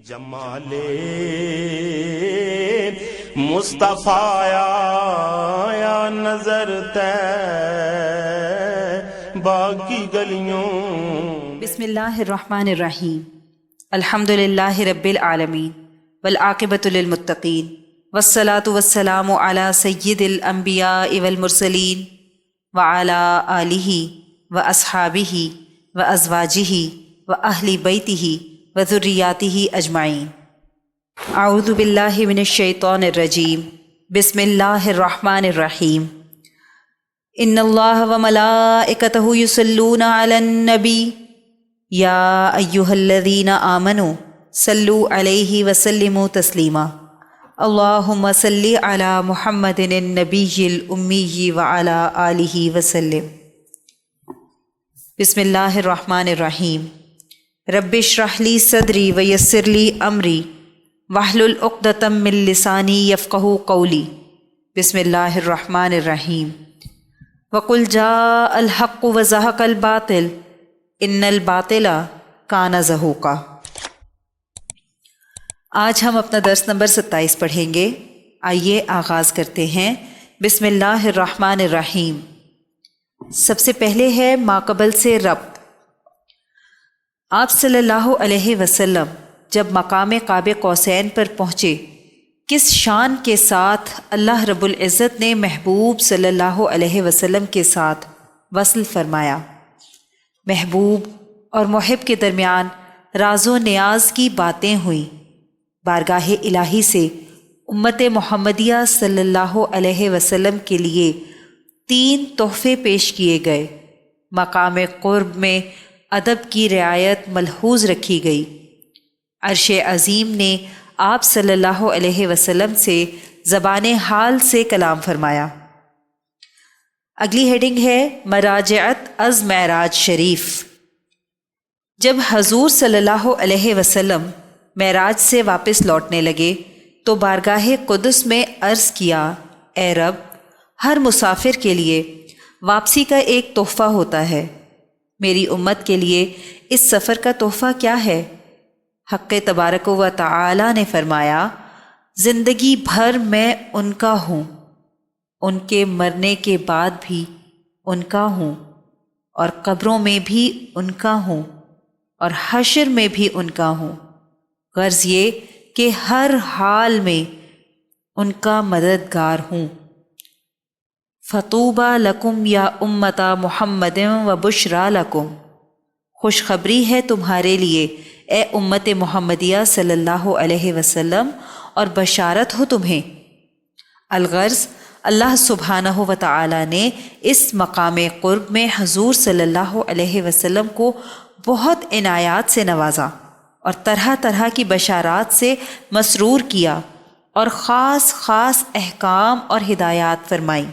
جمال مصطفیٰ یا نظر طیبہ کی گلیوں۔ بسم اللہ الرحمن الرحیم۔ الحمد للہ رب العالمین والعاقبۃ للمتقین والصلاۃ والسلام علی سید الانبیاء والمرسلین وعلی آلہ واصحابہ وازواجہ واہل بیتہ وذریاتہ اجمعین۔ اعوذ باللہ من الشیطان الرجیم۔ بسم اللہ الرحمن الرحیم۔ ان اللہ وملائکتہ یصلون علی النبی یا ایہا الذین آمنوا صلوا علیہ وسلموا تسلیما۔ اللہم صلی علی محمد النبی الامی وعلی آلہ وسلم۔ بسم اللہ الرحمن الرحیم۔ رب اشرح لی صدری ویسر لی امری واحلل عقدۃ من لسانی یفقہوا قولی۔ بسم اللہ الرحمن الرحیم۔ وقل جاء الحق وزہق الباطل ان الباطل کان زہوقا۔ آج ہم اپنا درس نمبر 27 پڑھیں گے۔ آئیے آغاز کرتے ہیں۔ بسم اللہ الرحمن الرحیم۔ سب سے پہلے ہے ماقبل سے ربط۔ آپ صلی اللہ علیہ وسلم جب مقام قاب قوسین پر پہنچے، کس شان کے ساتھ اللہ رب العزت نے محبوب صلی اللہ علیہ وسلم کے ساتھ وصل فرمایا۔ محبوب اور محب کے درمیان راز و نیاز کی باتیں ہوئیں۔ بارگاہ الہی سے امت محمدیہ صلی اللہ علیہ وسلم کے لیے 3 تحفے پیش کیے گئے۔ مقام قرب میں ادب کی رعایت ملحوظ رکھی گئی۔ عرش عظیم نے آپ صلی اللہ علیہ وسلم سے زبان حال سے کلام فرمایا۔ اگلی ہیڈنگ ہے مراجعت از معراج شریف۔ جب حضور صلی اللہ علیہ وسلم معراج سے واپس لوٹنے لگے تو بارگاہ قدس میں عرض کیا، اے رب، ہر مسافر کے لیے واپسی کا ایک تحفہ ہوتا ہے، میری امت کے لیے اس سفر کا تحفہ کیا ہے؟ حق تبارک و تعالی نے فرمایا، زندگی بھر میں ان کا ہوں، ان کے مرنے کے بعد بھی ان کا ہوں، اور قبروں میں بھی ان کا ہوں، اور حشر میں بھی ان کا ہوں، غرض یہ کہ ہر حال میں ان کا مددگار ہوں۔ فطوبى لکم یا امت محمد و بشرا لکم۔ خوشخبری ہے تمہارے لیے اے امت محمدیہ صلی اللہ علیہ وسلم، اور بشارت ہو تمہیں۔ الغرض اللہ سبحانہ و تعالی نے اس مقام قرب میں حضور صلی اللہ علیہ وسلم کو بہت عنایات سے نوازا اور طرح طرح کی بشارات سے مسرور کیا، اور خاص خاص احکام اور ہدایات فرمائیں۔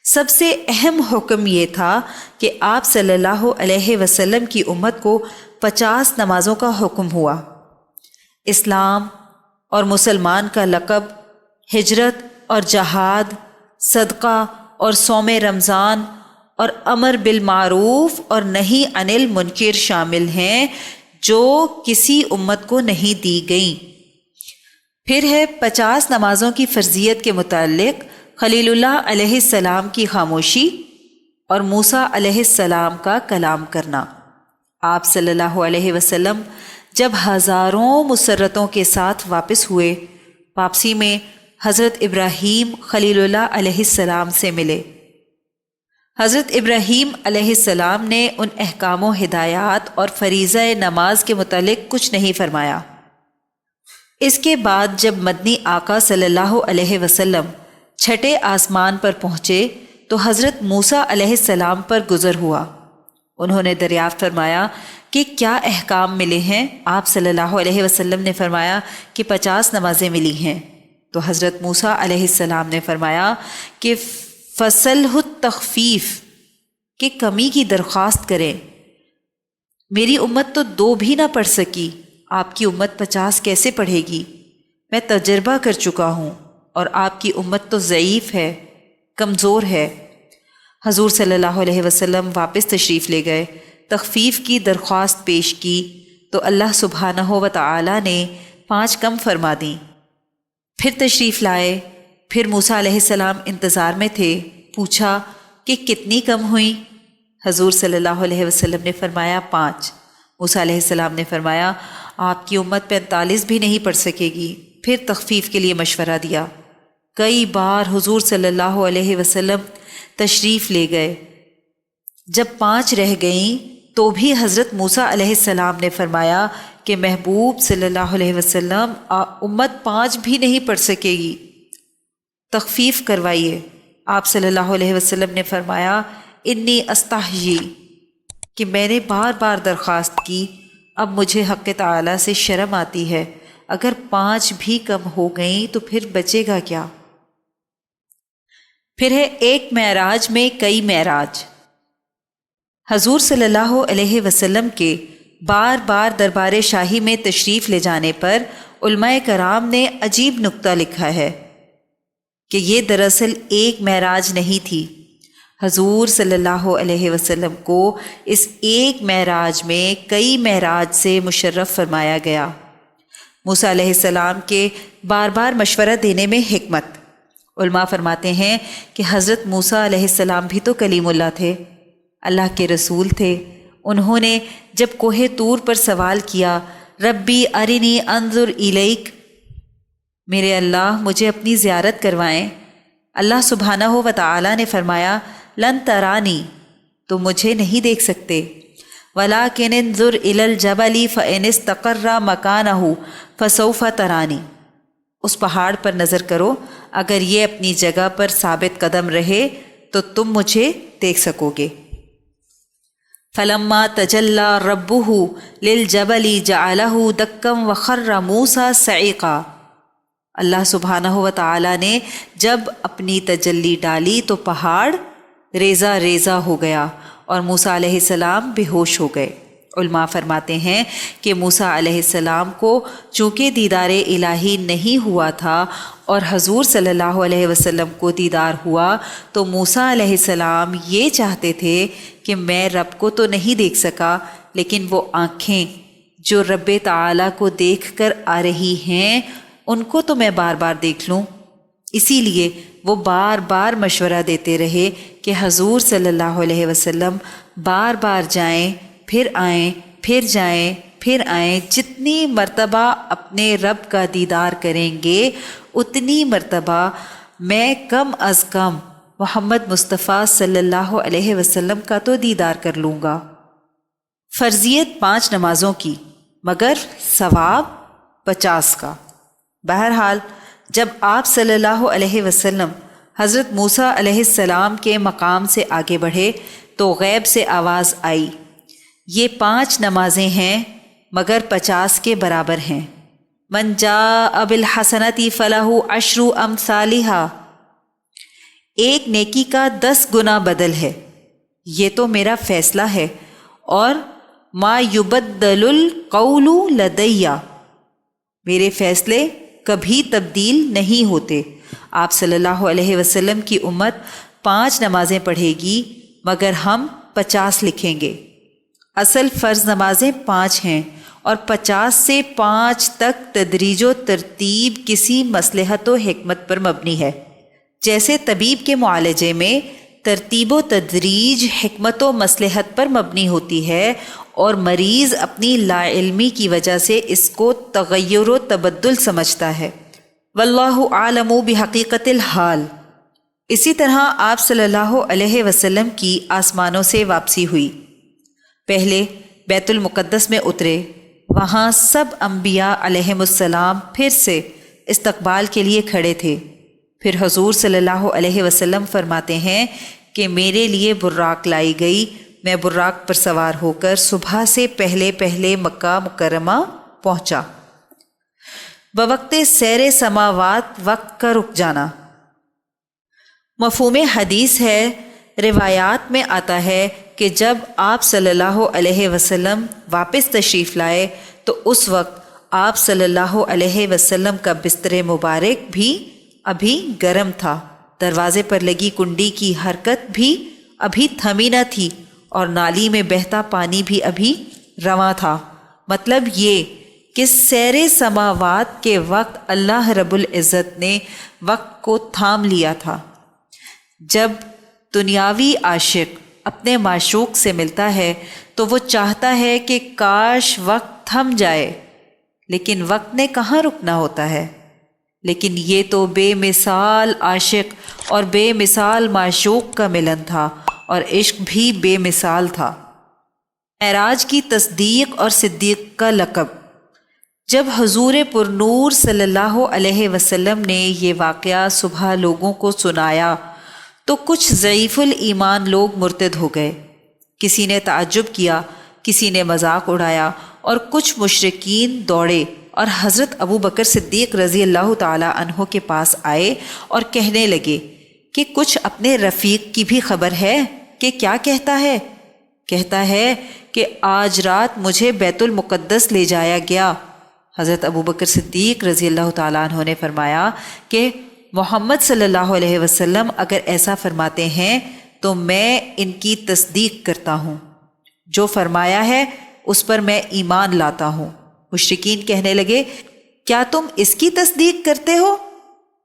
سب سے اہم حکم یہ تھا کہ آپ صلی اللہ علیہ وسلم کی امت کو 50 نمازوں کا حکم ہوا۔ اسلام اور مسلمان کا لقب، ہجرت اور جہاد، صدقہ اور صوم رمضان اور امر بالمعروف اور نہی عن المنکر شامل ہیں، جو کسی امت کو نہیں دی گئیں۔ پھر ہے 50 نمازوں کی فرضیت کے متعلق خلیل اللہ علیہ السلام کی خاموشی اور موسیٰ علیہ السلام کا کلام کرنا۔ آپ صلی اللہ علیہ وسلم جب ہزاروں مسرتوں کے ساتھ واپس ہوئے، واپسی میں حضرت ابراہیم خلیل اللہ علیہ السلام سے ملے۔ حضرت ابراہیم علیہ السلام نے ان احکام و ہدایات اور فریضہ نماز کے متعلق کچھ نہیں فرمایا۔ اس کے بعد جب مدنی آقا صلی اللہ علیہ وسلم چھٹے آسمان پر پہنچے تو حضرت موسیٰ علیہ السلام پر گزر ہوا۔ انہوں نے دریافت فرمایا کہ کیا احکام ملے ہیں؟ آپ صلی اللہ علیہ وسلم نے فرمایا کہ 50 نمازیں ملی ہیں۔ تو حضرت موسیٰ علیہ السلام نے فرمایا کہ فصلہ التخفیف، کہ کمی کی درخواست کریں۔ میری امت تو 2 بھی نہ پڑھ سکی، آپ کی امت 50 کیسے پڑھے گی؟ میں تجربہ کر چکا ہوں، اور آپ کی امت تو ضعیف ہے، کمزور ہے۔ حضور صلی اللہ علیہ وسلم واپس تشریف لے گئے، تخفیف کی درخواست پیش کی، تو اللہ سبحانہ و تعالی نے 5 کم فرما دیں۔ پھر تشریف لائے، پھر موسیٰ علیہ السلام انتظار میں تھے، پوچھا کہ کتنی کم ہوئیں؟ حضور صلی اللہ علیہ وسلم نے فرمایا 5۔ موسیٰ علیہ السلام نے فرمایا آپ کی امت 45 بھی نہیں پڑھ سکے گی۔ پھر تخفیف کے لیے مشورہ دیا۔ کئی بار حضور صلی اللہ علیہ وسلم تشریف لے گئے، جب 5 رہ گئیں تو بھی حضرت موسیٰ علیہ السلام نے فرمایا کہ محبوب صلی اللہ علیہ وسلم امت 5 بھی نہیں پڑھ سکے گی، تخفیف کروائیے۔ آپ صلی اللہ علیہ وسلم نے فرمایا انی استحیی، کہ میں نے بار بار درخواست کی، اب مجھے حق تعالی سے شرم آتی ہے، اگر 5 بھی کم ہو گئیں تو پھر بچے گا کیا؟ پھر ہے ایک معراج میں کئی معراج۔ حضور صلی اللہ علیہ وسلم کے بار بار دربار شاہی میں تشریف لے جانے پر علماء کرام نے عجیب نکتہ لکھا ہے کہ یہ دراصل ایک معراج نہیں تھی۔ حضور صلی اللہ علیہ وسلم کو اس ایک معراج میں کئی معراج سے مشرف فرمایا گیا۔ موسیٰ علیہ السلام کے بار بار مشورہ دینے میں حکمت۔ علماء فرماتے ہیں کہ حضرت موسیٰ علیہ السلام بھی تو کلیم اللہ تھے، اللہ کے رسول تھے۔ انہوں نے جب کوہ طور پر سوال کیا ربی ارنی انظر الیک، میرے اللہ مجھے اپنی زیارت کروائیں، اللہ سبحانہ و تعالی نے فرمایا لن ترانی، تو مجھے نہیں دیکھ سکتے، ولیکن انظر الی الجبل فإن استقر مکانہ فسوف ترانی، اس پہاڑ پر نظر کرو، اگر یہ اپنی جگہ پر ثابت قدم رہے تو تم مجھے دیکھ سکو گے۔ فلما تجلی ربہ للجبل جعلہ دکا وخر موسیٰ صعقا، اللہ سبحانہ و تعالی نے جب اپنی تجلی ڈالی تو پہاڑ ریزہ ریزہ ہو گیا اور موسیٰ علیہ السلام بے ہوش ہو گئے۔ علماء فرماتے ہیں کہ موسیٰ علیہ السلام کو چونکہ دیدار الہی نہیں ہوا تھا اور حضور صلی اللہ علیہ وسلم کو دیدار ہوا تو موسیٰ علیہ السلام یہ چاہتے تھے کہ میں رب کو تو نہیں دیکھ سکا، لیکن وہ آنکھیں جو رب تعالیٰ کو دیکھ کر آ رہی ہیں ان کو تو میں بار بار دیکھ لوں۔ اسی لیے وہ بار بار مشورہ دیتے رہے کہ حضور صلی اللہ علیہ وسلم بار بار جائیں، پھر آئیں، پھر جائیں، پھر آئیں، جتنی مرتبہ اپنے رب کا دیدار کریں گے اتنی مرتبہ میں کم از کم محمد مصطفیٰ صلی اللہ علیہ وسلم کا تو دیدار کر لوں گا۔ فرضیت 5 نمازوں کی مگر ثواب 50 کا۔ بہرحال جب آپ صلی اللہ علیہ وسلم حضرت موسیٰ علیہ السلام کے مقام سے آگے بڑھے تو غیب سے آواز آئی، یہ 5 نمازیں ہیں مگر 50 کے برابر ہیں۔ من جاء بالحسنۃ فلہ 10 امثالھا، ایک نیکی کا 10 گنا بدل ہے، یہ تو میرا فیصلہ ہے، اور ما یبدل القول لدی، میرے فیصلے کبھی تبدیل نہیں ہوتے۔ آپ صلی اللہ علیہ وسلم کی امت 5 نمازیں پڑھے گی مگر ہم 50 لکھیں گے۔ اصل فرض نمازیں 5 ہیں اور 50 سے 5 تک تدریج و ترتیب کسی مصلحت و حکمت پر مبنی ہے۔ جیسے طبیب کے معالجے میں ترتیب و تدریج حکمت و مصلحت پر مبنی ہوتی ہے اور مریض اپنی لا علمی کی وجہ سے اس کو تغیر و تبدل سمجھتا ہے۔ واللہ عالم بحقیقت الحال۔ اسی طرح آپ صلی اللہ علیہ وسلم کی آسمانوں سے واپسی ہوئی۔ پہلے بیت المقدس میں اترے، وہاں سب انبیاء علیہم السلام پھر سے استقبال کے لیے کھڑے تھے۔ پھر حضور صلی اللہ علیہ وسلم فرماتے ہیں کہ میرے لیے براق لائی گئی، میں براق پر سوار ہو کر صبح سے پہلے پہلے مکہ مکرمہ پہنچا۔ بوقت سیر سماوات وقت کا رک جانا۔ مفہوم حدیث ہے، روایات میں آتا ہے کہ جب آپ صلی اللہ علیہ وسلم واپس تشریف لائے تو اس وقت آپ صلی اللہ علیہ وسلم کا بستر مبارک بھی ابھی گرم تھا، دروازے پر لگی کنڈی کی حرکت بھی ابھی تھمی نہ تھی اور نالی میں بہتا پانی بھی ابھی رواں تھا، مطلب یہ کہ سیر سماوات کے وقت اللہ رب العزت نے وقت کو تھام لیا تھا۔ جب دنیاوی عاشق اپنے معشوق سے ملتا ہے تو وہ چاہتا ہے کہ کاش وقت تھم جائے، لیکن وقت نے کہاں رکنا ہوتا ہے۔ لیکن یہ تو بے مثال عاشق اور بے مثال معشوق کا ملن تھا، اور عشق بھی بے مثال تھا۔ معراج کی تصدیق اور صدیق کا لقب۔ جب حضور پرنور صلی اللہ علیہ وسلم نے یہ واقعہ صبح لوگوں کو سنایا تو کچھ ضعیف الایمان لوگ مرتد ہو گئے۔ کسی نے تعجب کیا، کسی نے مذاق اڑایا، اور کچھ مشرکین دوڑے اور حضرت ابو بکر صدیق رضی اللہ تعالی عنہ کے پاس آئے اور کہنے لگے کہ کچھ اپنے رفیق کی بھی خبر ہے کہ کیا کہتا ہے؟ کہتا ہے کہ آج رات مجھے بیت المقدس لے جایا گیا۔ حضرت ابو بکر صدیق رضی اللہ تعالیٰ عنہ نے فرمایا کہ محمد صلی اللہ علیہ وسلم اگر ایسا فرماتے ہیں تو میں ان کی تصدیق کرتا ہوں، جو فرمایا ہے اس پر میں ایمان لاتا ہوں۔ مشرکین کہنے لگے، کیا تم اس کی تصدیق کرتے ہو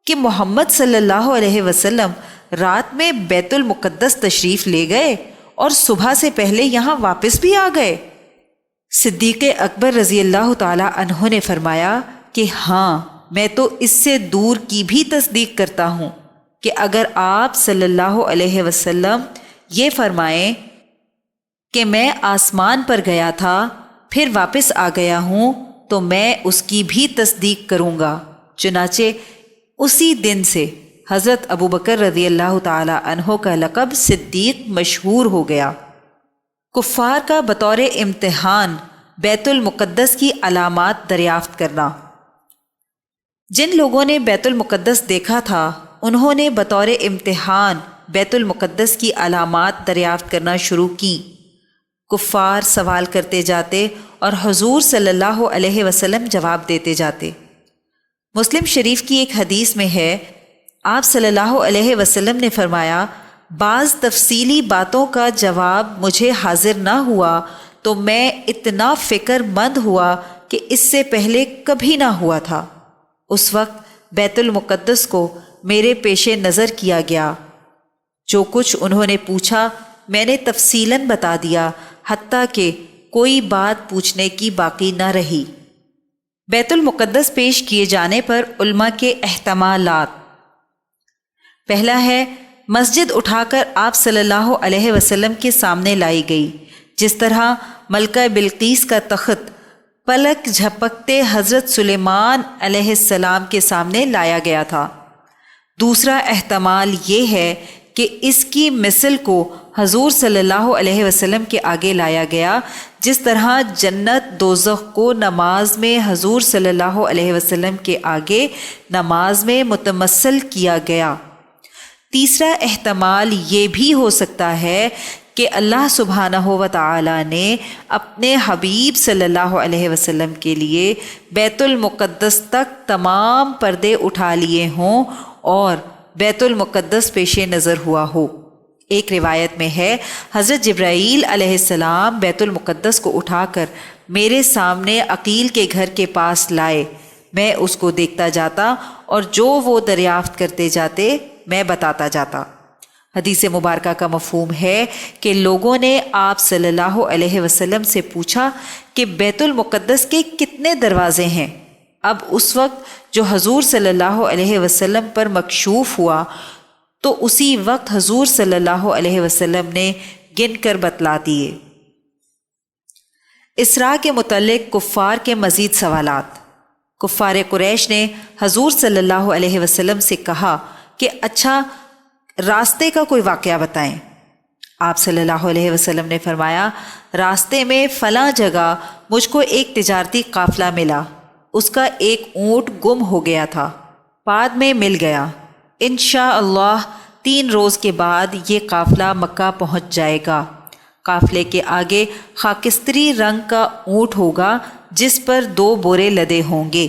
کہ محمد صلی اللہ علیہ وسلم رات میں بیت المقدس تشریف لے گئے اور صبح سے پہلے یہاں واپس بھی آ گئے؟ صدیق اکبر رضی اللہ تعالی عنہ نے فرمایا کہ ہاں، میں تو اس سے دور کی بھی تصدیق کرتا ہوں کہ اگر آپ صلی اللہ علیہ وسلم یہ فرمائیں کہ میں آسمان پر گیا تھا پھر واپس آ گیا ہوں تو میں اس کی بھی تصدیق کروں گا۔ چنانچہ اسی دن سے حضرت ابو بکر رضی اللہ تعالی عنہ کا لقب صدیق مشہور ہو گیا۔ کفار کا بطور امتحان بیت المقدس کی علامات دریافت کرنا۔ جن لوگوں نے بیت المقدس دیکھا تھا انہوں نے بطور امتحان بیت المقدس کی علامات دریافت کرنا شروع کی۔ کفار سوال کرتے جاتے اور حضور صلی اللہ علیہ وسلم جواب دیتے جاتے۔ مسلم شریف کی ایک حدیث میں ہے، آپ صلی اللہ علیہ وسلم نے فرمایا، بعض تفصیلی باتوں کا جواب مجھے حاضر نہ ہوا تو میں اتنا فکر مند ہوا کہ اس سے پہلے کبھی نہ ہوا تھا۔ اس وقت بیت المقدس کو میرے پیش نظر کیا گیا۔ جو کچھ انہوں نے پوچھا میں نے تفصیلاً بتا دیا، حتیٰ کہ کوئی بات پوچھنے کی باقی نہ رہی۔ بیت المقدس پیش کیے جانے پر علماء کے احتمالات۔ پہلا ہے، مسجد اٹھا کر آپ صلی اللہ علیہ وسلم کے سامنے لائی گئی، جس طرح ملکہ بلقیس کا تخت پلک جھپکتے حضرت سلیمان علیہ السلام کے سامنے لایا گیا تھا۔ دوسرا احتمال یہ ہے کہ اس کی مثل کو حضور صلی اللہ علیہ وسلم کے آگے لایا گیا، جس طرح جنت دوزخ کو نماز میں حضور صلی اللہ علیہ وسلم کے آگے نماز میں متمثل کیا گیا۔ تیسرا احتمال یہ بھی ہو سکتا ہے کہ اللہ سبحانہ و تعالی نے اپنے حبیب صلی اللہ علیہ وسلم کے لیے بیت المقدس تک تمام پردے اٹھا لیے ہوں اور بیت المقدس پیش نظر ہوا ہو۔ ایک روایت میں ہے، حضرت جبرائیل علیہ السلام بیت المقدس کو اٹھا کر میرے سامنے عقیل کے گھر کے پاس لائے، میں اس کو دیکھتا جاتا اور جو وہ دریافت کرتے جاتے میں بتاتا جاتا۔ حدیث مبارکہ کا مفہوم ہے کہ لوگوں نے آپ صلی اللہ علیہ وسلم سے پوچھا کہ بیت المقدس کے کتنے دروازے ہیں؟ اب اس وقت جو حضور صلی اللہ علیہ وسلم پر مکشوف ہوا تو اسی وقت حضور صلی اللہ علیہ وسلم نے گن کر بتلا دیے۔ اسراء کے متعلق کفار کے مزید سوالات۔ کفار قریش نے حضور صلی اللہ علیہ وسلم سے کہا کہ اچھا راستے کا کوئی واقعہ بتائیں۔ آپ صلی اللہ علیہ وسلم نے فرمایا، راستے میں فلاں جگہ مجھ کو ایک تجارتی قافلہ ملا، اس کا ایک اونٹ گم ہو گیا تھا، بعد میں مل گیا، انشاءاللہ 3 روز کے بعد یہ قافلہ مکہ پہنچ جائے گا۔ قافلے کے آگے خاکستری رنگ کا اونٹ ہوگا جس پر 2 بورے لدے ہوں گے۔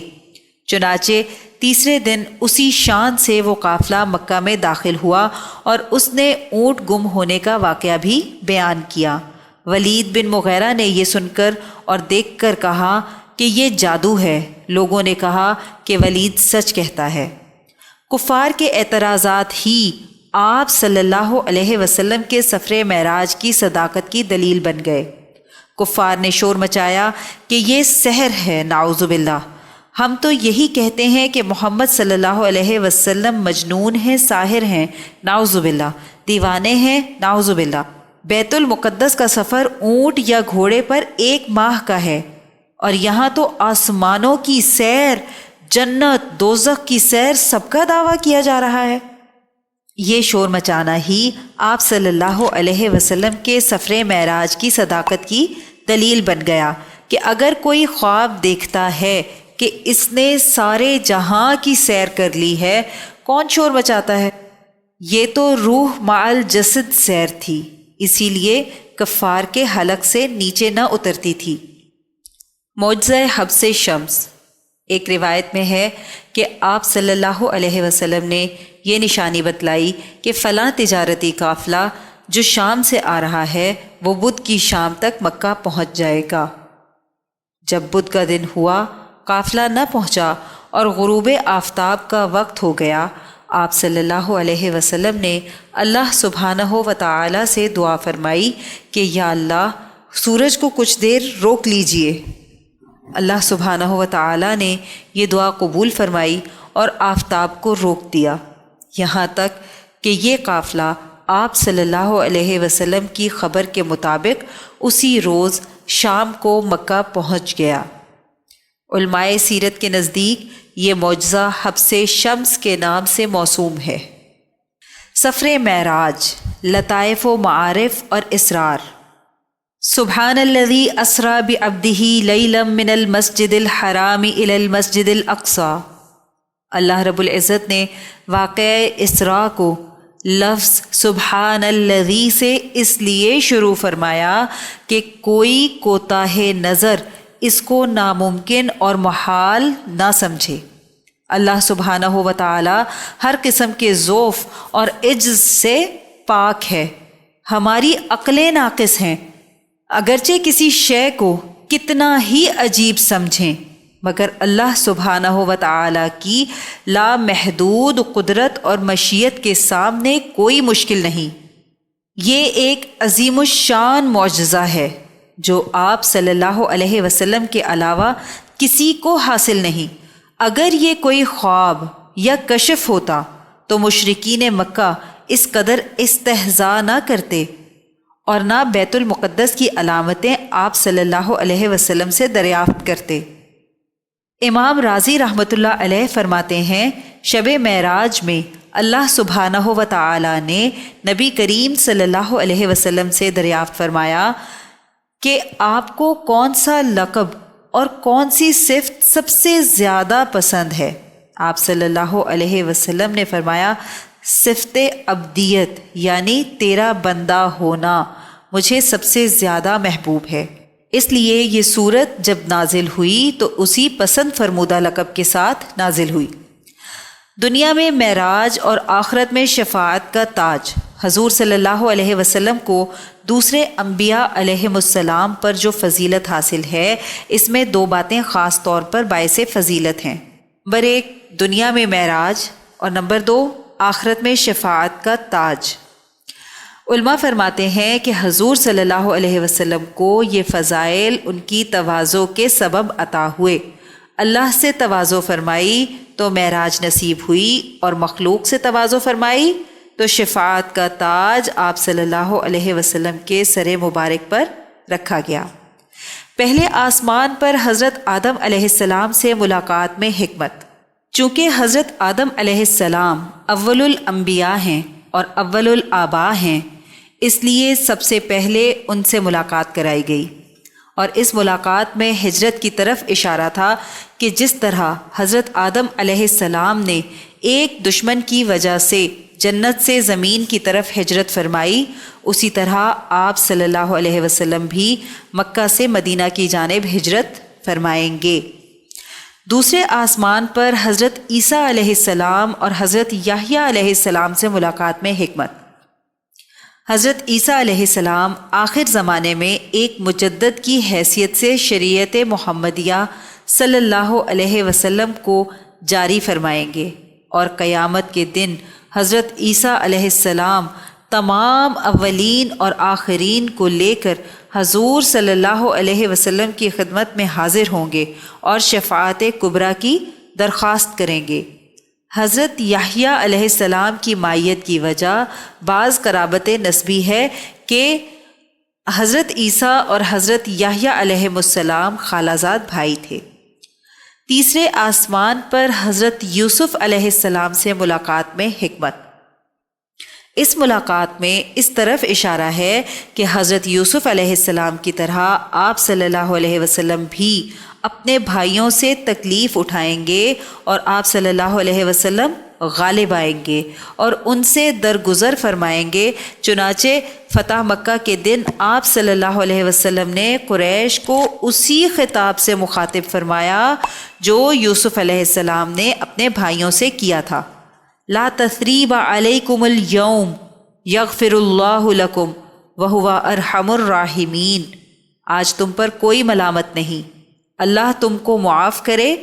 چنانچہ تیسرے دن اسی شان سے وہ قافلہ مکہ میں داخل ہوا اور اس نے اونٹ گم ہونے کا واقعہ بھی بیان کیا۔ ولید بن مغیرہ نے یہ سن کر اور دیکھ کر کہا کہ یہ جادو ہے۔ لوگوں نے کہا کہ ولید سچ کہتا ہے۔ کفار کے اعتراضات ہی آپ صلی اللہ علیہ وسلم کے سفر معراج کی صداقت کی دلیل بن گئے۔ کفار نے شور مچایا کہ یہ سحر ہے، نعوذ باللہ۔ ہم تو یہی کہتے ہیں کہ محمد صلی اللہ علیہ وسلم مجنون ہیں، ساحر ہیں، نعوذ باللہ، دیوانے ہیں، نعوذ باللہ۔ بیت المقدس کا سفر اونٹ یا گھوڑے پر 1 ماہ کا ہے، اور یہاں تو آسمانوں کی سیر، جنت دوزخ کی سیر، سب کا دعویٰ کیا جا رہا ہے۔ یہ شور مچانا ہی آپ صلی اللہ علیہ وسلم کے سفر معراج کی صداقت کی دلیل بن گیا کہ اگر کوئی خواب دیکھتا ہے کہ اس نے سارے جہاں کی سیر کر لی ہے، کون شور مچاتا ہے؟ یہ تو روح مع الجسد سیر تھی، اسی لیے کفار کے حلق سے نیچے نہ اترتی تھی۔ معجزہ حبس شمس۔ ایک روایت میں ہے کہ آپ صلی اللہ علیہ وسلم نے یہ نشانی بتلائی کہ فلاں تجارتی قافلہ جو شام سے آ رہا ہے وہ بدھ کی شام تک مکہ پہنچ جائے گا۔ جب بدھ کا دن ہوا، قافلہ نہ پہنچا اور غروب آفتاب کا وقت ہو گیا، آپ صلی اللہ علیہ وسلم نے اللہ سبحانہ و تعالی سے دعا فرمائی کہ یا اللہ، سورج کو کچھ دیر روک لیجئے۔ اللہ سبحانہ و تعالی نے یہ دعا قبول فرمائی اور آفتاب کو روک دیا، یہاں تک کہ یہ قافلہ آپ صلی اللہ علیہ وسلم کی خبر کے مطابق اسی روز شام کو مکہ پہنچ گیا۔ علماء سیرت کے نزدیک یہ معجزہ حبس شمس کے نام سے موسوم ہے۔ سفر معراج، لطائف و معارف اور اسرار۔ سبحان الذی اسری بعبدہ لیلا من المسجد الحرام الی المسجد الاقصی۔ اللہ رب العزت نے واقعہ اسراء کو لفظ سبحان الذی سے اس لیے شروع فرمایا کہ کوئی کوتاہ نظر اس کو ناممکن اور محال نہ سمجھے۔ اللہ سبحانہ و تعالی ہر قسم کے ضعف اور عجز سے پاک ہے۔ ہماری عقلیں ناقص ہیں، اگرچہ کسی شے کو کتنا ہی عجیب سمجھیں، مگر اللہ سبحانہ و تعالی کی لامحدود قدرت اور مشیت کے سامنے کوئی مشکل نہیں۔ یہ ایک عظیم الشان معجزہ ہے جو آپ صلی اللہ علیہ وسلم کے علاوہ کسی کو حاصل نہیں۔ اگر یہ کوئی خواب یا کشف ہوتا تو مشرکین مکہ اس قدر استہزاء نہ کرتے اور نہ بیت المقدس کی علامتیں آپ صلی اللہ علیہ وسلم سے دریافت کرتے۔ امام رازی رحمۃ اللہ علیہ فرماتے ہیں، شب معراج میں اللہ سبحانہ و تعالی نے نبی کریم صلی اللہ علیہ وسلم سے دریافت فرمایا کہ آپ کو کون سا لقب اور کون سی صفت سب سے زیادہ پسند ہے؟ آپ صلی اللہ علیہ وسلم نے فرمایا، صفت عبدیت یعنی تیرا بندہ ہونا مجھے سب سے زیادہ محبوب ہے۔ اس لیے یہ سورت جب نازل ہوئی تو اسی پسند فرمودہ لقب کے ساتھ نازل ہوئی۔ دنیا میں معراج اور آخرت میں شفاعت کا تاج۔ حضور صلی اللہ علیہ وسلم کو دوسرے انبیاء علیہم السلام پر جو فضیلت حاصل ہے، اس میں 2 باتیں خاص طور پر باعث فضیلت ہیں۔ نمبر 1 دنیا میں معراج، اور نمبر 2 آخرت میں شفاعت کا تاج۔ علماء فرماتے ہیں کہ حضور صلی اللہ علیہ وسلم کو یہ فضائل ان کی تواضع کے سبب عطا ہوئے۔ اللہ سے تواضع فرمائی تو معراج نصیب ہوئی، اور مخلوق سے تواضع فرمائی تو شفاعت کا تاج آپ صلی اللہ علیہ وسلم کے سر مبارک پر رکھا گیا۔ پہلے آسمان پر حضرت آدم علیہ السلام سے ملاقات میں حکمت۔ چونکہ حضرت آدم علیہ السلام اول الانبیاء ہیں اور اول الآباء ہیں، اس لیے سب سے پہلے ان سے ملاقات کرائی گئی، اور اس ملاقات میں ہجرت کی طرف اشارہ تھا کہ جس طرح حضرت آدم علیہ السلام نے ایک دشمن کی وجہ سے جنت سے زمین کی طرف ہجرت فرمائی، اسی طرح آپ صلی اللہ علیہ وسلم بھی مکہ سے مدینہ کی جانب ہجرت فرمائیں گے۔ دوسرے آسمان پر حضرت عیسیٰ علیہ السلام اور حضرت یحییٰ علیہ السلام سے ملاقات میں حکمت۔ حضرت عیسیٰ علیہ السلام آخر زمانے میں ایک مجدد کی حیثیت سے شریعت محمدیہ صلی اللہ علیہ وسلم کو جاری فرمائیں گے، اور قیامت کے دن حضرت عیسیٰ علیہ السلام تمام اولین اور آخرین کو لے کر حضور صلی اللہ علیہ وسلم کی خدمت میں حاضر ہوں گے اور شفاعت کبریٰ کی درخواست کریں گے۔ حضرت یحییٰ علیہ السلام کی مائیت کی وجہ بعض قرابت نسبی ہے کہ حضرت عیسیٰ اور حضرت یحییٰ علیہ السلام خالہ زاد بھائی تھے۔ تیسرے آسمان پر حضرت یوسف علیہ السلام سے ملاقات میں حکمت۔ اس ملاقات میں اس طرف اشارہ ہے کہ حضرت یوسف علیہ السلام کی طرح آپ صلی اللہ علیہ وسلم بھی اپنے بھائیوں سے تکلیف اٹھائیں گے اور آپ صلی اللہ علیہ وسلم غالب آئیں گے اور ان سے درگزر فرمائیں گے۔ چنانچہ فتح مکہ کے دن آپ صلی اللہ علیہ وسلم نے قریش کو اسی خطاب سے مخاطب فرمایا جو یوسف علیہ السلام نے اپنے بھائیوں سے کیا تھا۔ لا تثریب علیکم اليوم یغفر اللہ لکم وہو ارحم الراحمین، آج تم پر کوئی ملامت نہیں، اللہ تم کو معاف کرے،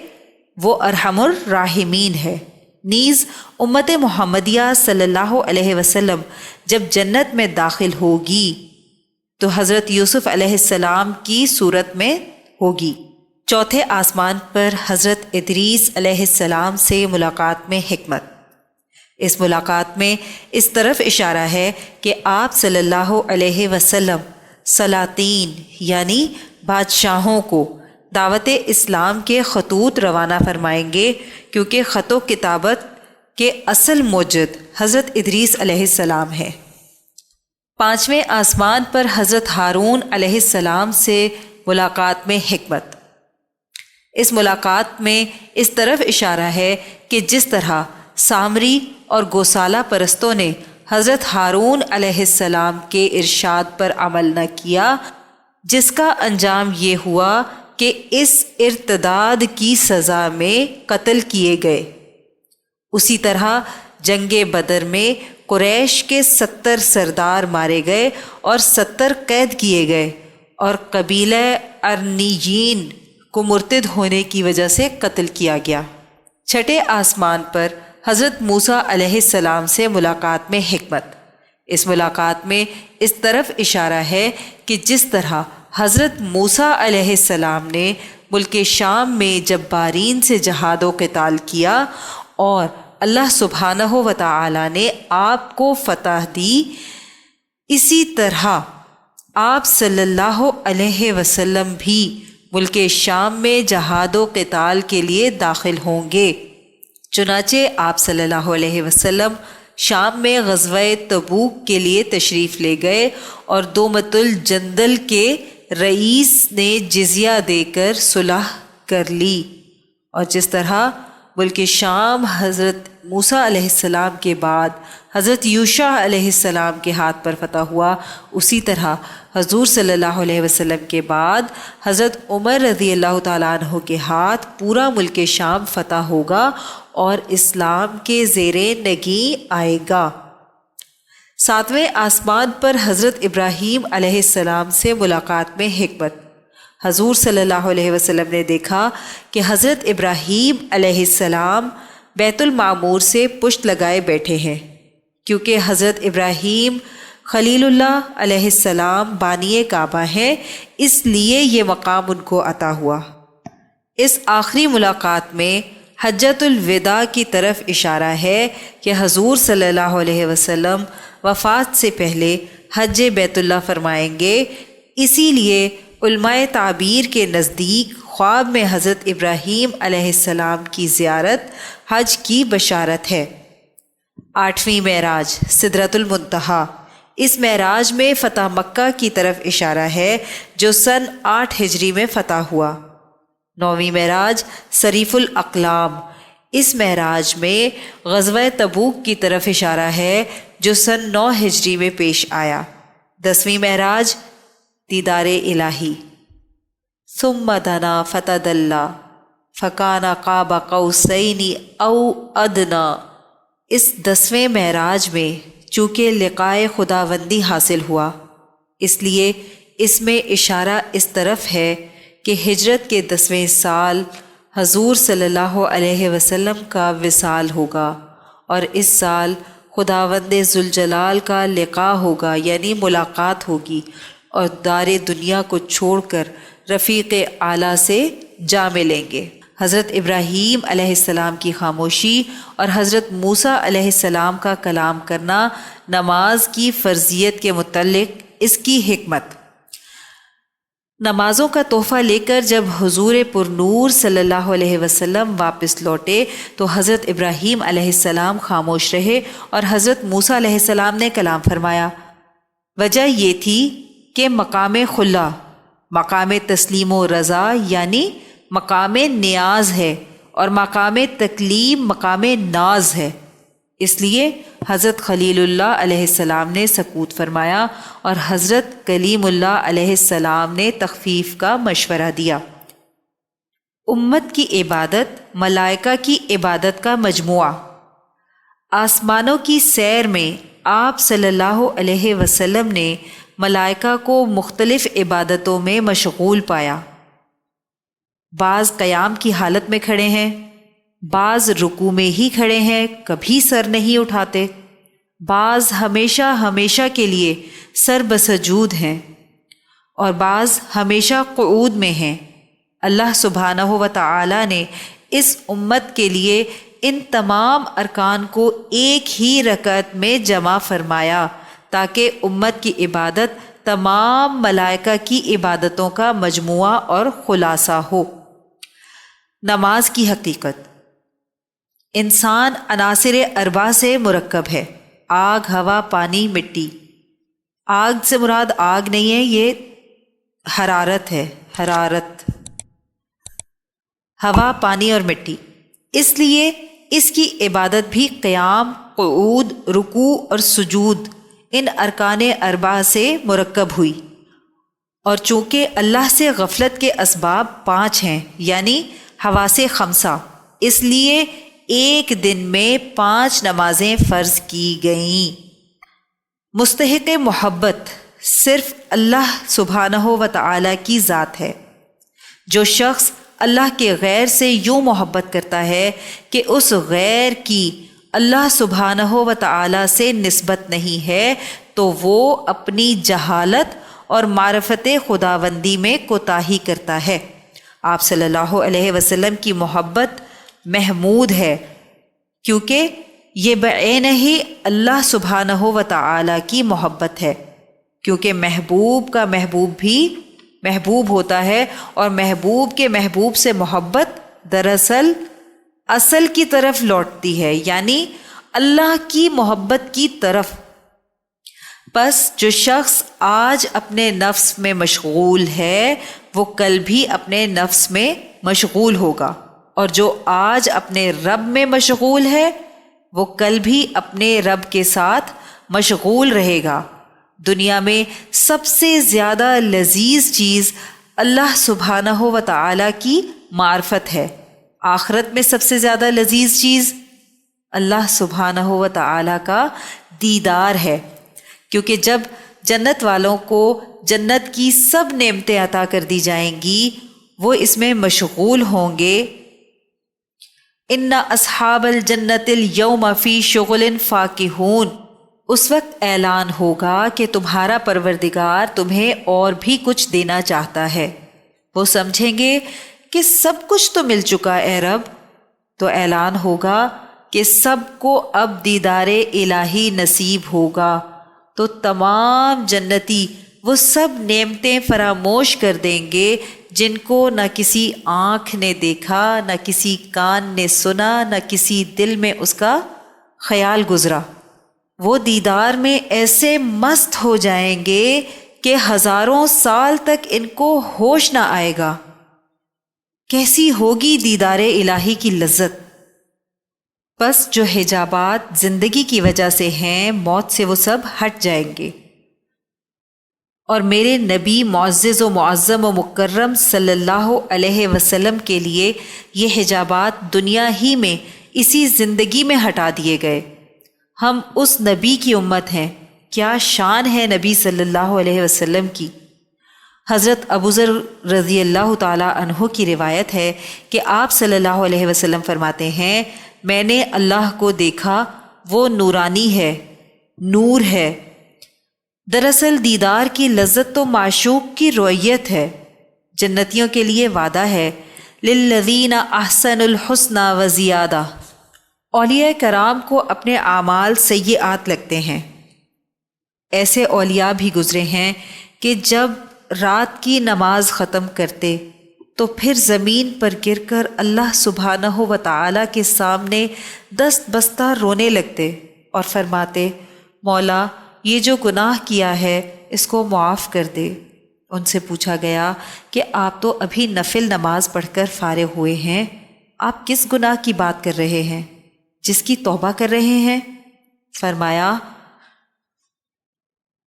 وہ ارحم الراحمین ہے۔ نیز امت محمدیہ صلی اللہ علیہ وسلم جب جنت میں داخل ہوگی تو حضرت یوسف علیہ السلام کی صورت میں ہوگی۔ چوتھے آسمان پر حضرت ادریس علیہ السلام سے ملاقات میں حکمت۔ اس ملاقات میں اس طرف اشارہ ہے کہ آپ صلی اللہ علیہ وسلم سلاطین یعنی بادشاہوں کو دعوت اسلام کے خطوط روانہ فرمائیں گے، کیونکہ خط و کتابت کے اصل موجد حضرت ادریس علیہ السلام ہے۔ پانچویں آسمان پر حضرت ہارون علیہ السلام سے ملاقات میں حکمت۔ اس ملاقات میں اس طرف اشارہ ہے کہ جس طرح سامری اور گوسالہ پرستوں نے حضرت ہارون علیہ السلام کے ارشاد پر عمل نہ کیا، جس کا انجام یہ ہوا کہ اس ارتداد کی سزا میں قتل کیے گئے، اسی طرح جنگ بدر میں قریش کے 70 سردار مارے گئے اور 70 قید کیے گئے، اور قبیلہ ارنیین کو مرتد ہونے کی وجہ سے قتل کیا گیا۔ چھٹے آسمان پر حضرت موسیٰ علیہ السلام سے ملاقات میں حکمت۔ اس ملاقات میں اس طرف اشارہ ہے کہ جس طرح حضرت موسیٰ علیہ السلام نے ملک شام میں جبارین سے جہاد و قتال کیا اور اللہ سبحانہ و تعالی نے آپ کو فتح دی، اسی طرح آپ صلی اللہ علیہ وسلم بھی ملک شام میں جہاد و قتال کے لیے داخل ہوں گے۔ چنانچہ آپ صلی اللہ علیہ وسلم شام میں غزوہ تبوک کے لیے تشریف لے گئے اور دومت الجندل کے رئیس نے جزیہ دے کر صلح کر لی، اور جس طرح ملک شام حضرت موسیٰ علیہ السلام کے بعد حضرت یوشع علیہ السلام کے ہاتھ پر فتح ہوا، اسی طرح حضور صلی اللہ علیہ وسلم کے بعد حضرت عمر رضی اللہ تعالیٰ عنہ کے ہاتھ پورا ملک شام فتح ہوگا اور اسلام کے زیر نگیں آئے گا۔ ساتویں آسمان پر حضرت ابراہیم علیہ السلام سے ملاقات میں حکمت۔ حضور صلی اللہ علیہ وسلم نے دیکھا کہ حضرت ابراہیم علیہ السلام بیت المعمور سے پشت لگائے بیٹھے ہیں، کیونکہ حضرت ابراہیم خلیل اللہ علیہ السلام بانی کعبہ ہیں، اس لیے یہ مقام ان کو عطا ہوا۔ اس آخری ملاقات میں حجۃ الوداع کی طرف اشارہ ہے کہ حضور صلی اللہ علیہ وسلم وفات سے پہلے حج بیت اللہ فرمائیں گے، اسی لیے علماء تعبیر کے نزدیک خواب میں حضرت ابراہیم علیہ السلام کی زیارت حج کی بشارت ہے۔ آٹھویں معراج سدرۃ المنتہا، اس معراج میں فتح مکہ کی طرف اشارہ ہے جو سن 8 ہجری میں فتح ہوا۔ نویں معراج صریف الاقلام، اس معراج میں غزوہ تبوک کی طرف اشارہ ہے جو سن 9 ہجری میں پیش آیا۔ 10ویں معراج دیدار الہی، ثم دنا فتدلی فکان قاب قوسین او ادنی، اس 10ویں معراج میں چونکہ لقائے خداوندی حاصل ہوا، اس لیے اس میں اشارہ اس طرف ہے کہ ہجرت کے 10ویں سال حضور صلی اللہ علیہ وسلم کا وصال ہوگا، اور اس سال خداوند ذوالجلال کا لقاء ہوگا، یعنی ملاقات ہوگی، اور دار دنیا کو چھوڑ کر رفیق اعلیٰ سے جا ملیں گے۔ حضرت ابراہیم علیہ السلام کی خاموشی اور حضرت موسیٰ علیہ السلام کا کلام کرنا نماز کی فرضیت کے متعلق اس کی حکمت۔ نمازوں کا تحفہ لے کر جب حضور پر نور صلی اللہ علیہ وسلم واپس لوٹے تو حضرت ابراہیم علیہ السلام خاموش رہے اور حضرت موسیٰ علیہ السلام نے کلام فرمایا۔ وجہ یہ تھی کہ مقام خلا، مقام تسلیم و رضا یعنی مقام نیاز ہے، اور مقام تکلیم مقام ناز ہے، اس لیے حضرت خلیل اللہ علیہ السلام نے سکوت فرمایا اور حضرت کلیم اللہ علیہ السلام نے تخفیف کا مشورہ دیا۔ امت کی عبادت ملائکہ کی عبادت کا مجموعہ۔ آسمانوں کی سیر میں آپ صلی اللہ علیہ وسلم نے ملائکہ کو مختلف عبادتوں میں مشغول پایا۔ بعض قیام کی حالت میں کھڑے ہیں، بعض رکوع میں ہی کھڑے ہیں، کبھی سر نہیں اٹھاتے، بعض ہمیشہ کے لیے سر بسجود ہیں، اور بعض ہمیشہ قعود میں ہیں۔ اللہ سبحانہ و تعالی نے اس امت کے لیے ان تمام ارکان کو ایک ہی رکعت میں جمع فرمایا تاکہ امت کی عبادت تمام ملائکہ کی عبادتوں کا مجموعہ اور خلاصہ ہو۔ نماز کی حقیقت۔ انسان عناصر اربع سے مرکب ہے: آگ، ہوا، پانی، مٹی۔ آگ سے مراد آگ نہیں ہے، یہ حرارت ہے، حرارت۔ ہوا، پانی اور مٹی، اس لیے اس کی عبادت بھی قیام، قعود، رکوع اور سجود ان ارکان اربع سے مرکب ہوئی۔ اور چونکہ اللہ سے غفلت کے اسباب 5 ہیں یعنی حواس خمسہ، اس لیے ایک دن میں 5 نمازیں فرض کی گئیں۔ مستحق محبت صرف اللہ سبحانہ و تعالی کی ذات ہے۔ جو شخص اللہ کے غیر سے یوں محبت کرتا ہے کہ اس غیر کی اللہ سبحانہ و تعالی سے نسبت نہیں ہے تو وہ اپنی جہالت اور معرفت خداوندی میں کوتاہی کرتا ہے۔ آپ صلی اللہ علیہ وسلم کی محبت محمود ہے کیونکہ یہ بعین ہی اللہ سبحانہ و تعالی کی محبت ہے، کیونکہ محبوب کا محبوب بھی محبوب ہوتا ہے، اور محبوب کے محبوب سے محبت دراصل اصل کی طرف لوٹتی ہے، یعنی اللہ کی محبت کی طرف۔ پس جو شخص آج اپنے نفس میں مشغول ہے وہ کل بھی اپنے نفس میں مشغول ہوگا، اور جو آج اپنے رب میں مشغول ہے وہ کل بھی اپنے رب کے ساتھ مشغول رہے گا۔ دنیا میں سب سے زیادہ لذیذ چیز اللہ سبحانہ و تعالی کی معرفت ہے۔ آخرت میں سب سے زیادہ لذیذ چیز اللہ سبحانہ و تعالی کا دیدار ہے، کیونکہ جب جنت والوں کو جنت کی سب نعمتیں عطا کر دی جائیں گی وہ اس میں مشغول ہوں گے۔ ان اصحاب الجنت اليوم فی شغل فاکہون، اس وقت اعلان ہوگا کہ تمہارا پروردگار تمہیں اور بھی کچھ دینا چاہتا ہے۔ وہ سمجھیں گے کہ سب کچھ تو مل چکا اے رب، تو اعلان ہوگا کہ سب کو اب دیدار الہی نصیب ہوگا، تو تمام جنتی وہ سب نعمتیں فراموش کر دیں گے جن کو نہ کسی آنکھ نے دیکھا، نہ کسی کان نے سنا، نہ کسی دل میں اس کا خیال گزرا۔ وہ دیدار میں ایسے مست ہو جائیں گے کہ ہزاروں سال تک ان کو ہوش نہ آئے گا۔ کیسی ہوگی دیدار الہی کی لذت! بس جو حجابات زندگی کی وجہ سے ہیں، موت سے وہ سب ہٹ جائیں گے، اور میرے نبی معزز و معظم و مکرم صلی اللہ علیہ وسلم کے لیے یہ حجابات دنیا ہی میں اسی زندگی میں ہٹا دیے گئے۔ ہم اس نبی کی امت ہیں، کیا شان ہے نبی صلی اللہ علیہ وسلم کی۔ حضرت ابوذر رضی اللہ تعالی عنہ کی روایت ہے کہ آپ صلی اللہ علیہ وسلم فرماتے ہیں، میں نے اللہ کو دیکھا، وہ نورانی ہے، نور ہے۔ دراصل دیدار کی لذت تو معشوق کی رویت ہے۔ جنتیوں کے لیے وعدہ ہے، للذین احسنوا الحسنی وزیادہ۔ اولیاء کرام کو اپنے اعمال سیئات لگتے ہیں۔ ایسے اولیاء بھی گزرے ہیں کہ جب رات کی نماز ختم کرتے تو پھر زمین پر گر کر اللہ سبحانہ و تعالیٰ کے سامنے دست بستہ رونے لگتے اور فرماتے، مولا یہ جو گناہ کیا ہے اس کو معاف کر دے۔ ان سے پوچھا گیا کہ آپ تو ابھی نفل نماز پڑھ کر فارغ ہوئے ہیں، آپ کس گناہ کی بات کر رہے ہیں، جس کی توبہ کر رہے ہیں؟ فرمایا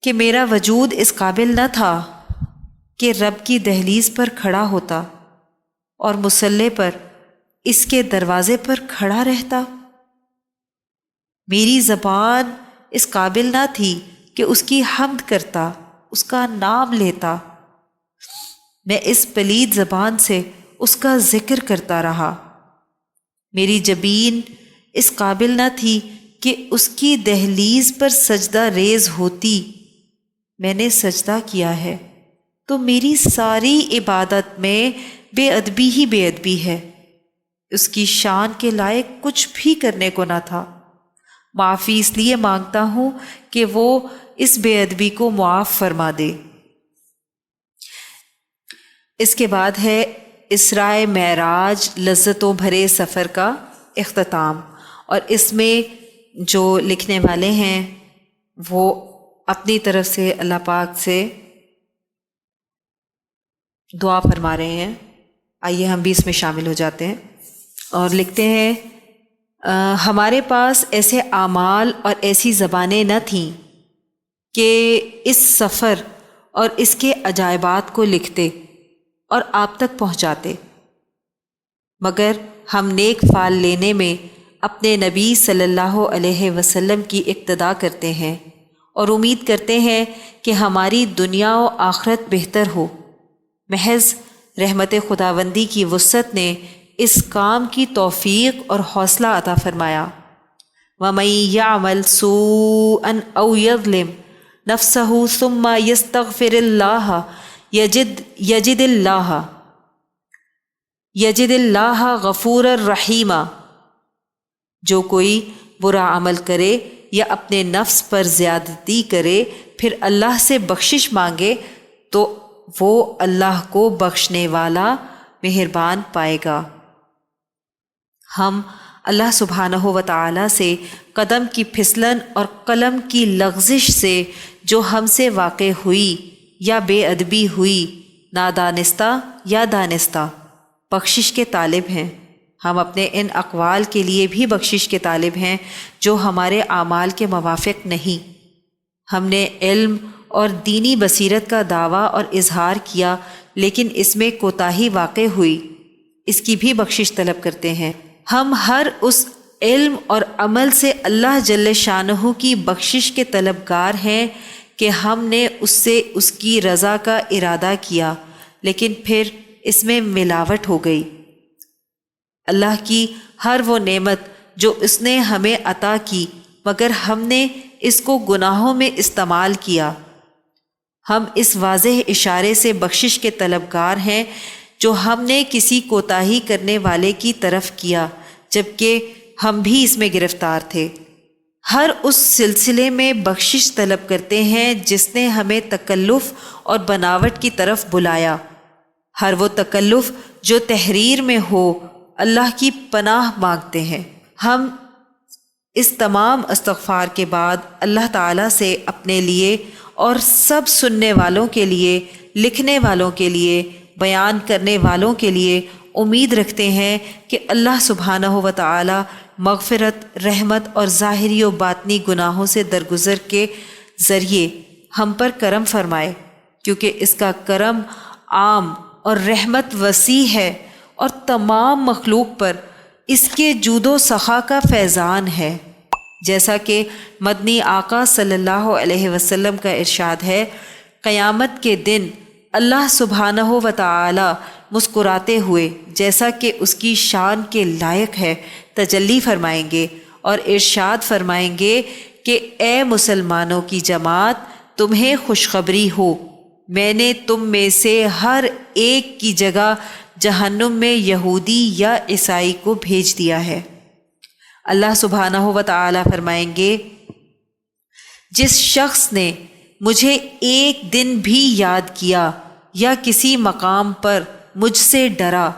کہ میرا وجود اس قابل نہ تھا کہ رب کی دہلیز پر کھڑا ہوتا اور مصلی پر اس کے دروازے پر کھڑا رہتا۔ میری زبان اس قابل نہ تھی کہ اس کی حمد کرتا، اس کا نام لیتا۔ میں اس پلید زبان سے اس کا ذکر کرتا رہا۔ میری جبین اس قابل نہ تھی کہ اس کی دہلیز پر سجدہ ریز ہوتی۔ میں نے سجدہ کیا ہے تو میری ساری عبادت میں بے ادبی ہی بے ادبی ہے۔ اس کی شان کے لائق کچھ بھی کرنے کو نہ تھا۔ معافی اس لیے مانگتا ہوں کہ وہ اس بے ادبی کو معاف فرما دے۔ اس کے بعد ہے اسراء معراج، لذتوں بھرے سفر کا اختتام، اور اس میں جو لکھنے والے ہیں وہ اپنی طرف سے اللہ پاک سے دعا فرما رہے ہیں۔ آئیے ہم بھی اس میں شامل ہو جاتے ہیں، اور لکھتے ہیں، ہمارے پاس ایسے اعمال اور ایسی زبانیں نہ تھیں کہ اس سفر اور اس کے عجائبات کو لکھتے اور آپ تک پہنچاتے، مگر ہم نیک فعل لینے میں اپنے نبی صلی اللہ علیہ وسلم کی اقتداء کرتے ہیں اور امید کرتے ہیں کہ ہماری دنیا و آخرت بہتر ہو۔ محض رحمت خداوندی کی وسعت نے اس کام کی توفیق اور حوصلہ عطا فرمایا۔ وَمَن يَعْمَلْ سُوءًا أَوْ يَظْلِمْ نَفْسَهُ ثُمَّ يَسْتَغْفِرِ اللَّهَ يَجِدِ اللَّهَ غَفُورًا رَحِيمًا۔ جو کوئی برا عمل کرے یا اپنے نفس پر زیادتی کرے پھر اللہ سے بخشش مانگے تو وہ اللہ کو بخشنے والا مہربان پائے گا۔ ہم اللہ سبحانہ و تعالیٰ سے قدم کی پھسلن اور قلم کی لغزش سے جو ہم سے واقع ہوئی یا بے ادبی ہوئی، نادانستہ یا دانستہ، بخشش کے طالب ہیں۔ ہم اپنے ان اقوال کے لیے بھی بخشش کے طالب ہیں جو ہمارے اعمال کے موافق نہیں۔ ہم نے علم اور دینی بصیرت کا دعویٰ اور اظہار کیا، لیکن اس میں کوتاہی واقع ہوئی، اس کی بھی بخشش طلب کرتے ہیں۔ ہم ہر اس علم اور عمل سے اللہ جل شانہ کی بخشش کے طلبگار ہیں کہ ہم نے اس سے اس کی رضا کا ارادہ کیا، لیکن پھر اس میں ملاوٹ ہو گئی۔ اللہ کی ہر وہ نعمت جو اس نے ہمیں عطا کی، مگر ہم نے اس کو گناہوں میں استعمال کیا۔ ہم اس واضح اشارے سے بخشش کے طلبگار ہیں جو ہم نے کسی کوتاہی کرنے والے کی طرف کیا، جبکہ ہم بھی اس میں گرفتار تھے۔ ہر اس سلسلے میں بخشش طلب کرتے ہیں جس نے ہمیں تکلف اور بناوٹ کی طرف بلایا۔ ہر وہ تکلف جو تحریر میں ہو، اللہ کی پناہ مانگتے ہیں۔ ہم اس تمام استغفار کے بعد اللہ تعالیٰ سے اپنے لیے اور سب سننے والوں کے لیے، لکھنے والوں کے لیے، بیان کرنے والوں کے لیے امید رکھتے ہیں کہ اللہ سبحانہ و تعالیٰ مغفرت، رحمت اور ظاہری و باطنی گناہوں سے درگزر کے ذریعے ہم پر کرم فرمائے، کیونکہ اس کا کرم عام اور رحمت وسیع ہے اور تمام مخلوق پر اس کے جود و سخا کا فیضان ہے۔ جیسا کہ مدنی آقا صلی اللہ علیہ وسلم کا ارشاد ہے، قیامت کے دن اللہ سبحانہ و تعالی مسکراتے ہوئے جیسا کہ اس کی شان کے لائق ہے تجلی فرمائیں گے اور ارشاد فرمائیں گے کہ اے مسلمانوں کی جماعت، تمہیں خوشخبری ہو، میں نے تم میں سے ہر ایک کی جگہ جہنم میں یہودی یا عیسائی کو بھیج دیا ہے۔ اللہ سبحانہ و تعالی فرمائیں گے، جس شخص نے مجھے ایک دن بھی یاد کیا یا کسی مقام پر مجھ سے ڈرا،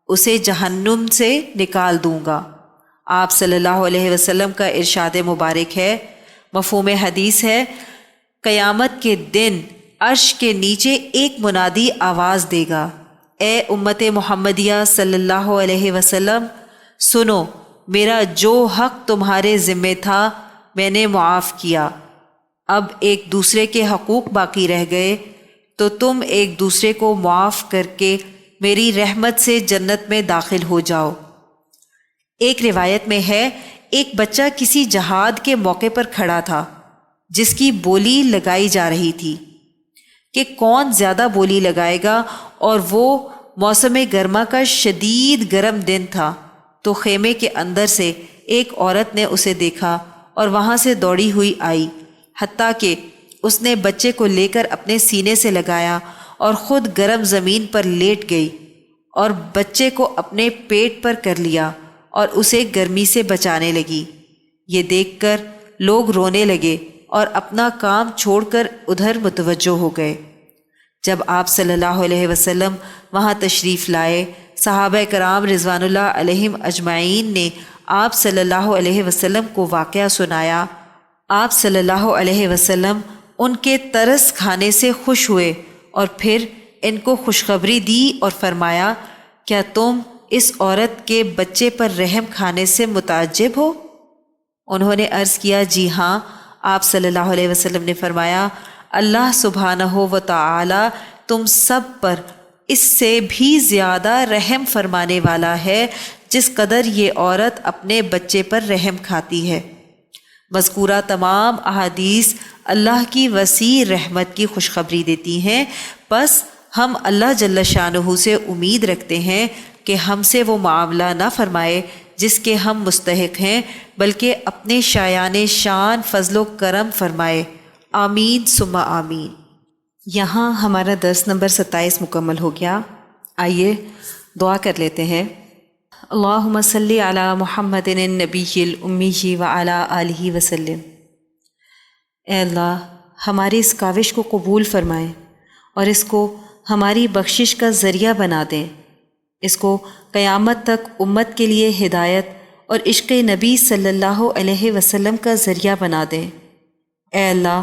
اسے جہنم سے نکال دوں گا۔ آپ صلی اللہ علیہ وسلم کا ارشاد مبارک ہے، مفہوم حدیث ہے، قیامت کے دن عرش کے نیچے ایک منادی آواز دے گا، اے امت محمدیہ صلی اللہ علیہ وسلم، سنو، میرا جو حق تمہارے ذمے تھا میں نے معاف کیا، اب ایک دوسرے کے حقوق باقی رہ گئے تو تم ایک دوسرے کو معاف کر کے میری رحمت سے جنت میں داخل ہو جاؤ۔ ایک روایت میں ہے، ایک بچہ کسی جہاد کے موقع پر کھڑا تھا جس کی بولی لگائی جا رہی تھی کہ کون زیادہ بولی لگائے گا، اور وہ موسم گرما کا شدید گرم دن تھا، تو خیمے کے اندر سے ایک عورت نے اسے دیکھا اور وہاں سے دوڑی ہوئی آئی، حتیٰ کہ اس نے بچے کو لے کر اپنے سینے سے لگایا اور خود گرم زمین پر لیٹ گئی اور بچے کو اپنے پیٹ پر کر لیا اور اسے گرمی سے بچانے لگی۔ یہ دیکھ کر لوگ رونے لگے اور اپنا کام چھوڑ کر ادھر متوجہ ہو گئے۔ جب آپ صلی اللہ علیہ وسلم وہاں تشریف لائے، صحابہ کرام رضوان اللہ علیہم اجمعین نے آپ صلی اللہ علیہ وسلم کو واقعہ سنایا۔ آپ صلی اللہ علیہ وسلم ان کے ترس کھانے سے خوش ہوئے اور پھر ان کو خوشخبری دی اور فرمایا، کیا تم اس عورت کے بچے پر رحم کھانے سے متعجب ہو؟ انہوں نے عرض کیا، جی ہاں۔ آپ صلی اللہ علیہ وسلم نے فرمایا، اللہ سبحانہ و تعالی تم سب پر اس سے بھی زیادہ رحم فرمانے والا ہے جس قدر یہ عورت اپنے بچے پر رحم کھاتی ہے۔ مذکورہ تمام احادیث اللہ کی وسیع رحمت کی خوشخبری دیتی ہیں، بس ہم اللہ جل شانہ سے امید رکھتے ہیں کہ ہم سے وہ معاملہ نہ فرمائے جس کے ہم مستحق ہیں، بلکہ اپنے شایان شان فضل و کرم فرمائے۔ آمین ثم آمین۔ یہاں ہمارا درس نمبر 27 مکمل ہو گیا۔ آئیے دعا کر لیتے ہیں۔ اللہم صلی علی محمد النبی الامی وعلی آلہ وسلم۔ اے اللہ، ہماری اس کاوش کو قبول فرمائیں اور اس کو ہماری بخشش کا ذریعہ بنا دیں، اس کو قیامت تک امت کے لیے ہدایت اور عشق نبی صلی اللہ علیہ وسلم کا ذریعہ بنا دیں۔ اے اللہ،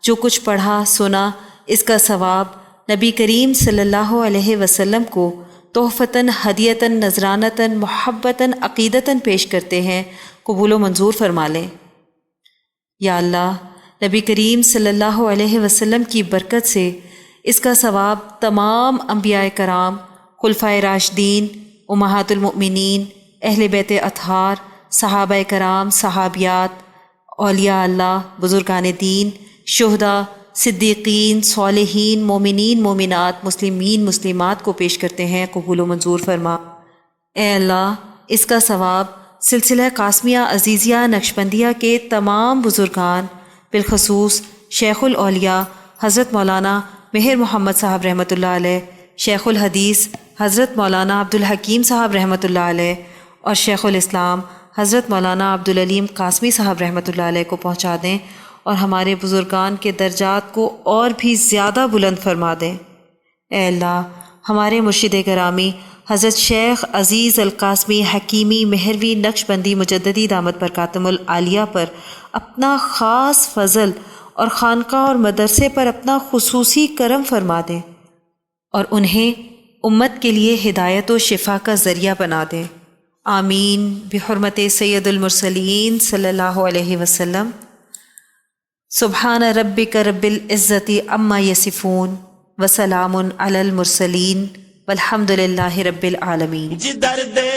جو کچھ پڑھا سنا اس کا ثواب نبی کریم صلی اللہ علیہ وسلم کو تحفتاً ہدیتاً نذرانتاً محبتاً عقیدتاً پیش کرتے ہیں، قبول و منظور فرما لیں۔ یا اللہ، نبی کریم صلی اللہ علیہ وسلم کی برکت سے اس کا ثواب تمام انبیاء کرام، خلفائے راشدین، امہات المؤمنین، اہل بیت اطہار، صحابہ کرام، صحابیات، اولیاء اللہ، بزرگان دین، شہداء، صدیقین، صالحین، مومنین، مومنات، مسلمین، مسلمات کو پیش کرتے ہیں، قبول و منظور فرما۔ اے اللہ، اس کا ثواب سلسلہ قاسمیہ عزیزیہ نقشبندیہ کے تمام بزرگان، بالخصوص شیخ الاولیاء حضرت مولانا مہر محمد صاحب رحمۃ اللہ علیہ، شیخ الحدیث حضرت مولانا عبدالحکیم صاحب رحمۃ اللہ علیہ اور شیخ الاسلام حضرت مولانا عبدالعلیم قاسمی صاحب رحمۃ اللہ علیہ کو پہنچا دیں، اور ہمارے بزرگان کے درجات کو اور بھی زیادہ بلند فرما دیں۔ اے اللہ، ہمارے مرشد گرامی حضرت شیخ عزیز القاسمی حکیمی مہروی نقشبندی مجددی دامت برکاتہم العالیہ پر اپنا خاص فضل اور خانقاہ اور مدرسے پر اپنا خصوصی کرم فرما دیں، اور انہیں امت کے لیے ہدایت و شفا کا ذریعہ بنا دیں۔ آمین بحرمت سید المرسلین صلی اللہ علیہ وسلم۔ سبحان ربک رب العزت عما یصفون وسلام علی المرسلین والحمد للہ رب العالمین۔ جدر دے